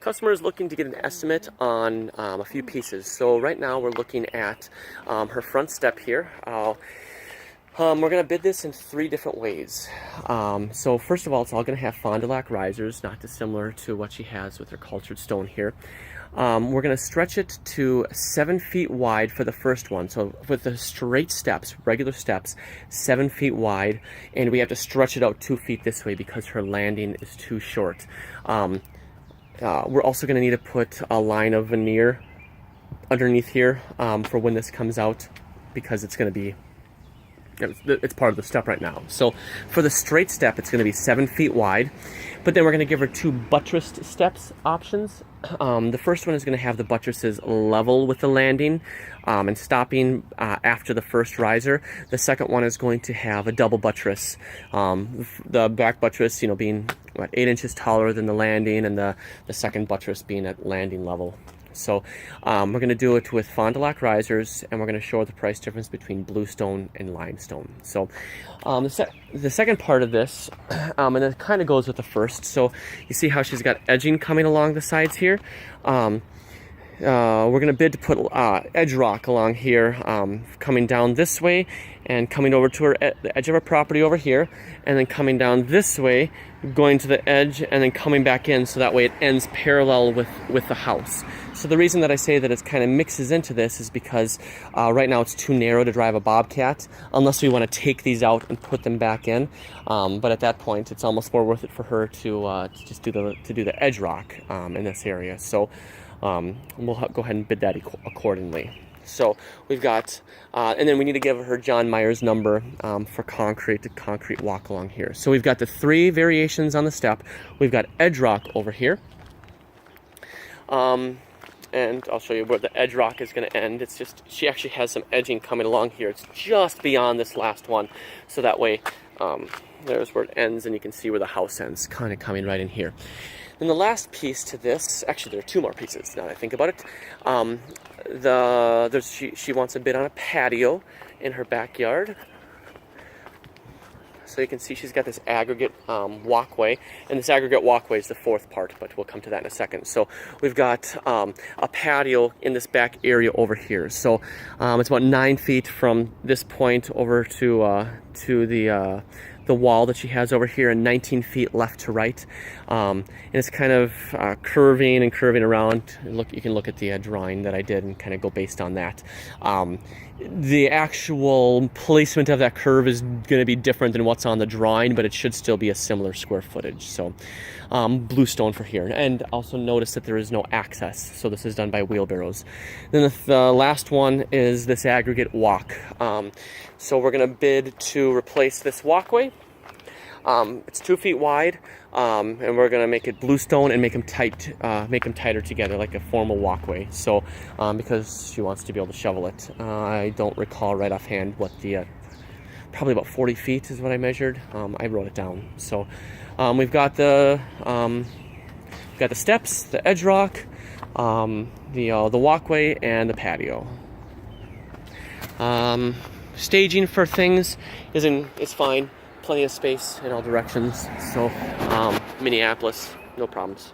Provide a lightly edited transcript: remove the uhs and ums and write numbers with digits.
customer is looking to get an estimate on a few pieces. So right now we're looking at her front step here. We're going to bid this in 3 different ways. So first of all, it's all going to have Fond du Lac risers, not dissimilar to what she has with her cultured stone here. We're going to stretch it to 7 feet wide for the first one. So with the straight steps, regular steps, 7 feet wide, and we have to stretch it out 2 feet this way because her landing is too short. We're also going to need to put a line of veneer underneath here for when this comes out, because it's going to be, it's part of the step right now. So for the straight step, it's going to be 7 feet wide, but then we're going to give her 2 buttressed steps options. The first one is going to have the buttresses level with the landing and stopping after the first riser. The second one is going to have a double buttress. The back buttress, being 8 inches taller than the landing, and the second buttress being at landing level. So we're going to do it with Fond du Lac risers, and we're going to show the price difference between bluestone and limestone. So the second part of this, and it kind of goes with the first. So you see how she's got edging coming along the sides here. We're going to bid to put edge rock along here, coming down this way and coming over to the edge of our property over here, and then coming down this way, going to the edge, and then coming back in, so that way it ends parallel with the house. So the reason that I say that it kind of mixes into this is because right now it's too narrow to drive a Bobcat, unless we want to take these out and put them back in. But at that point, it's almost more worth it for her to just do the edge rock in this area. So we'll go ahead and bid that accordingly. So we've got, and then we need to give her John Meyer's number for concrete walk along here. So we've got the 3 variations on the step. We've got edge rock over here. And I'll show you where the edge rock is going to end. It's just, she actually has some edging coming along here. It's just beyond this last one. So that way, there's where it ends, and you can see where the house ends, kind of coming right in here. Then the last piece to this, actually there are 2 more pieces now that I think about it. She wants a bid on a patio in her backyard. So you can see she's got this aggregate walkway, and this aggregate walkway is the 4th part, but we'll come to that in a second. So we've got a patio in this back area over here. So it's about 9 feet from this point over to the wall that she has over here, and 19 feet left to right. And it's kind of curving around. You can look at the drawing that I did and kind of go based on that. The actual placement of that curve is going to be different than what's on the drawing, but it should still be a similar square footage. So bluestone for here. And also notice that there is no access, so this is done by wheelbarrows. Then the last one is this aggregate walk. So we're going to bid to replace this walkway. It's 2 feet wide, and we're going to make it bluestone and make them tighter together, like a formal walkway. So because she wants to be able to shovel it. I don't recall right offhand what the probably about 40 feet is what I measured. I wrote it down. So we've got the steps, the edge rock, the walkway, and the patio. Staging for things is fine. Plenty of space in all directions. So Minneapolis, no problems.